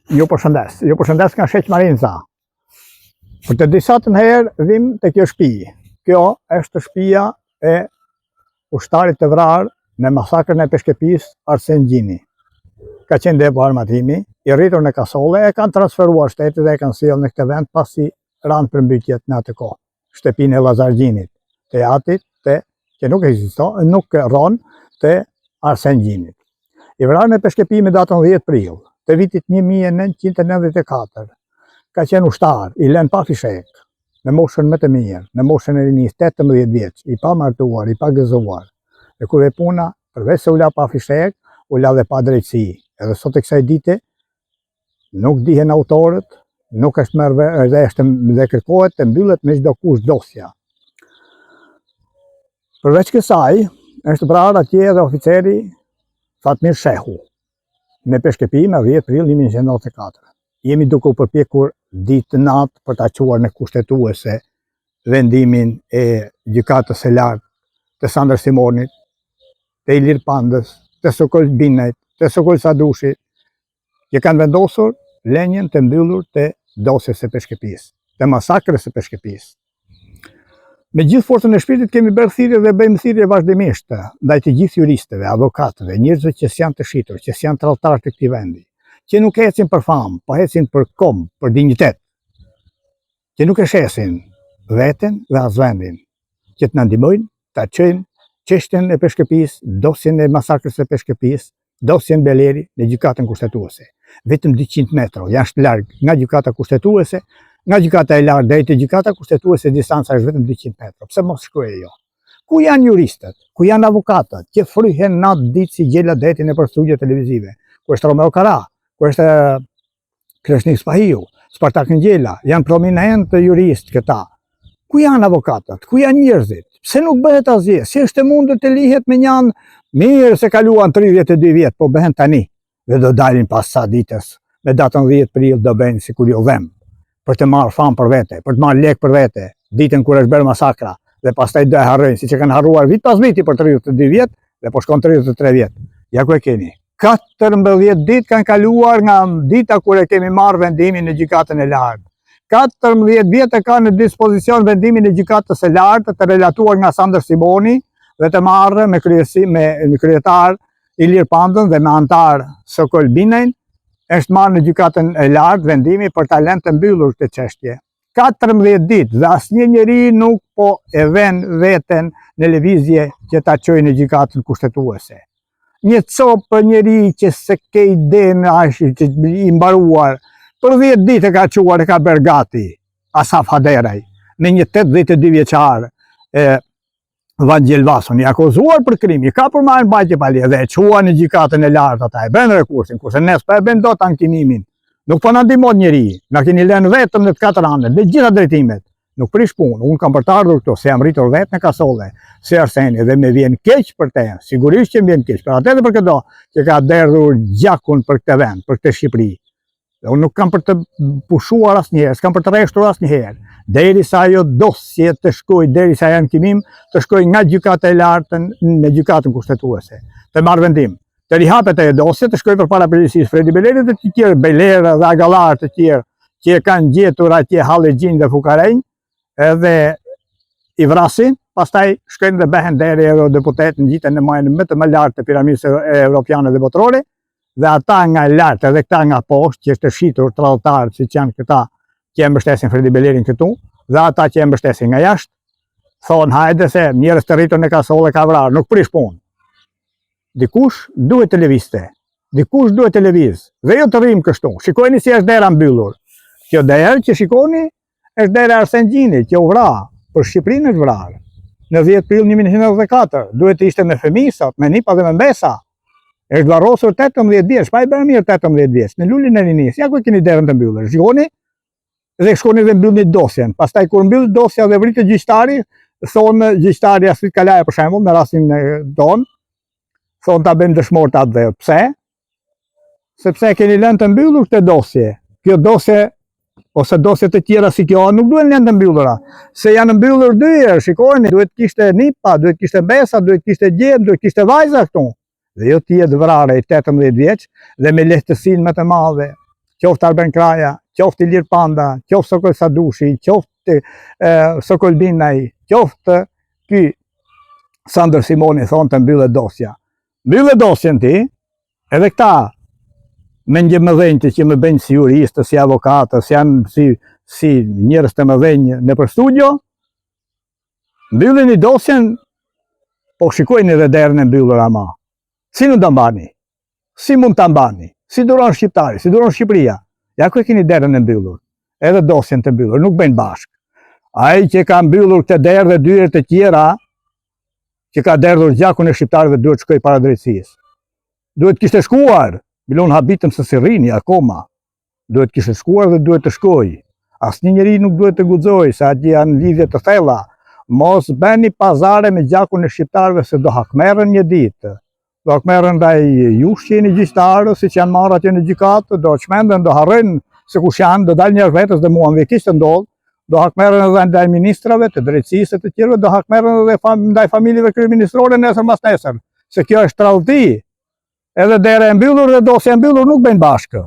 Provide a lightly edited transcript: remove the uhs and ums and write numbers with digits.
Ju përshëndes nga Sheq Marinza. Për të disa të herë vim të kjo shtëpi. Kjo është shtëpia e ushtarit të vrarë në masakrën e Peshkepis Arsen Gjini. Ka qenë depo armatimi, i rritur në Kasolle, e kanë transferuar shtetit dhe e kanë sjellë në këtë vend pasi ranë përmbytjet në atë kohë. Shtëpinë e Llazar Gjinit, të atit që nuk ekziston, nuk ron të Arsen Gjinit. I vrarë në Peshkepi me datën 10 prill të vitit 1994. Ka qenë ushtar, i lënë pa fishek, në moshën më të mirë, në moshën e rinis, 18 vjeç, i pa martuar, i pa gëzuar. Dhe kur e puna, përveç se u la pa fishek, u la dhe pa drejtësi. Edhe sot e kësaj dite, nuk dihen autorët, nuk është mërë dhe kërkohet të mbyllet me çdo kush dosja. Përveç kësaj, është vrarë atje edhe oficeri Fatmir Shehu, në Peshkepi me 10 prill 1994. Jemi duke u përpjekur ditë natë për ta quar në kushtetuese vendimin e gjykatës së lartë të Sandër Simonit, të Ilir Pandës, të Sokol Binajt, të Sokol Sadushit, që kanë vendosur lenjen të mbyllur të dosjes së Peshkepis, të masakrës së Peshkepis. Me gjithë forcën e shpirtit kemi bërë thirrje dhe bëjmë thirrje vazhdimisht ndaj të gjithë juristëve, avokatëve, njerëzve që s'janë të shitur, që s'janë tradhtarë të këtij vendi, që nuk ecin për famë, po ecin për kom, për dinjitet, që nuk e shesin veten dhe as vendin, që të na ndihmojnë ta çojmë çështjen e Peshkepis, dosjen e masakrës së Peshkepis, dosjen Beleri në gjykatën kushtetuese. Vetëm 200 metra jashtë larg nga gjykata kushtetuese. Nga gjykata e lartë deri te gjykata kushtetuese distanca është vetëm 200 metra. Pse mos shkruaj jo? Ku janë juristët? Ku janë avukatët që fryhen natë ditë si gjela deti nëpër studio televizive? Ku është Romeo Kara? Ku është Kreshnik Spahiu? Spartak Ngjela? Janë prominentë juristë këta. Ku janë avukatët? Ku janë njerëzit? Pse nuk bëhet asgjë? Si është e mundur të lihet me një anë mirë se kaluan 32 vjet, po bëhen tani dhe do dalin pas sa ditës. Me datën 10 prill do bëjnë sikur jo dhem, për të marrë famë për vete, për të marrë lek për vete, ditën kur është bërë masakra, dhe pastaj do e harrojnë, siç e kanë harruar vit pas viti për 32 vjet, dhe po shkon 33 vjet. Ja ku e keni. 14 ditë kanë kaluar nga dita kur e kemi marrë vendimin në gjykatën e lartë. 14 vjet e ka në dispozicion vendimin e gjykatës së lartë të relatuar nga Sandër Simoni dhe të marrë me kryetar Ilir Pandën dhe me antar Sokol Binajn, është marrë në gjykatën e lartë vendimi për ta lënë të mbyllur këtë çështje. 14 ditë dhe asnjë njeri nuk po e vën veten në lëvizje që ta çojë në gjykatën kushtetuese. Një copë njeri që se ke idenë që i mbaruar, për 10 ditë e ka quar, e ka bërë gati Asaf Haderaj, me një 82 vjeçar Vangjel Vason, i akuzuar për krim, i ka përmarrë mbajtje palje dhe e qua në gjykatën e lartë ata, e bën rekursin, kurse nes pa e bën dot ankimimin. Nuk po na ndihmon njeri, na keni lënë vetëm në të katër anët, me gjitha drejtimet. Nuk prish punë, unë kam për të ardhur këtu, se jam rritur vetë në Kasolle, si Arseni, dhe me vjen keq për te, sigurisht që më vjen keq, për atë dhe për këto, që ka derdhur gjakun për këtë vend, për këtë Shqipëri. Dhe unë nuk kam për të pushuar asnjëherë, s'kam për të rreshtur asnjëherë, derisa ajo dosje të shkojë, derisa janë ankimim, të shkojë nga gjykata e lartë në gjykatën kushtetuese, të marrë vendim, të rihapet ajo dosje, të shkojë përpara përgjegjësisë Fredi Belerit dhe të tjerë, Belera dhe Agallar të tjerë, që kanë gjetur atje Hallexhin dhe Fukarejn, edhe i vrasin, pastaj shkojnë dhe behen deri eurodeputet në gjitën e majën më të lartë të piramidës evropiane dhe botërore, dhe ata nga lartë edhe këta nga poshtë, që është shitur tradhtarët, siç janë këta që e mbështesin Fredi Belerin këtu, dhe ata që e mbështesin nga jashtë, thonë hajde se njerëz të rritur në Kasolle ka vrarë, nuk prish punë. Dikush duhet të lëvizte, dikush duhet të lëviz, dhe jo të rrim kështu. Shikojeni si është dera mbyllur. Kjo derë që shikoni është dera Arsen Gjini, që u vra, për Shqipërinë është vrarë. Në 10 prill 1994, duhet të ishte me fëmijë sot, me nipa dhe me mbesa. Është varrosur 18 vjeç, pa i bërë mirë 18 vjeç, në lulin e rinis. Ja ku keni derën të mbyllur. Shikoni dhe shkoni dhe mbyllni dosjen. Pastaj kur mbyll dosja dhe vritet gjyqtari, thonë gjyqtari Asfrit Kalaja për shembull, në rastin ton, thonë ta bëjmë dëshmor ta dhe pse? Sepse keni lënë të mbyllur këtë dosje. Kjo dosje ose dosje të tjera si kjo nuk duhen lënë të mbyllura. Se janë mbyllur dy herë, shikojeni, duhet kishte nipa, duhet kishte mbesa, duhet kishte gjem, duhet kishte vajza këtu. Dhe jo ti e vrarë i 18 vjeç dhe me lehtësinë më të madhe qoftë Arben Kraja, qoftë Ilir Panda, qoftë Sokol Sadushi, qoftë Sokol Binaj, qoftë ky Sandër Simoni thonë të mbyllë dosja. Mbyllë dosjen ti, edhe këta me një mëdhenjtë që më bëjnë si juristë, si avokatës, janë si njerëz të mëdhenj në për studio, mbyllin i dosjen, po shikojnë edhe derën e mbyllur ama. Si nuk të mbani? Si mund të mbani? Si duron shqiptari, si duron Shqipëria? Ja ku e keni derën e mbyllur, edhe dosjen të mbyllur, nuk bëjnë bashkë. Ai që ka mbyllur këtë derë dhe dyert e tjera, që ka derdhur gjakun e shqiptarëve, duhet shkoj para drejtësisë. Duhet kishte shkuar, milon habitëm se si rrini akoma. Duhet kishte shkuar dhe duhet të shkoj. Asnjë njeri nuk duhet të guxojë se atje janë lidhje të thella. Mos bëni pazare me gjakun e shqiptarëve se do hakmerren një ditë. Do hakmerren ndaj jush që jeni gjyqtarë, siç janë marrë atje në gjykatë, do çmenden, do harrojnë se kush janë, do dalë njerëz vetës dhe mua më kishte ndodhur. Do hakmerren edhe ndaj ministrave, të drejtësisë të tjerëve, do hakmerren edhe ndaj familjeve kryeministrore nesër mas nesër. Se kjo është tradhti. Edhe dera e mbyllur dhe dosja e mbyllur nuk bëjnë bashkë.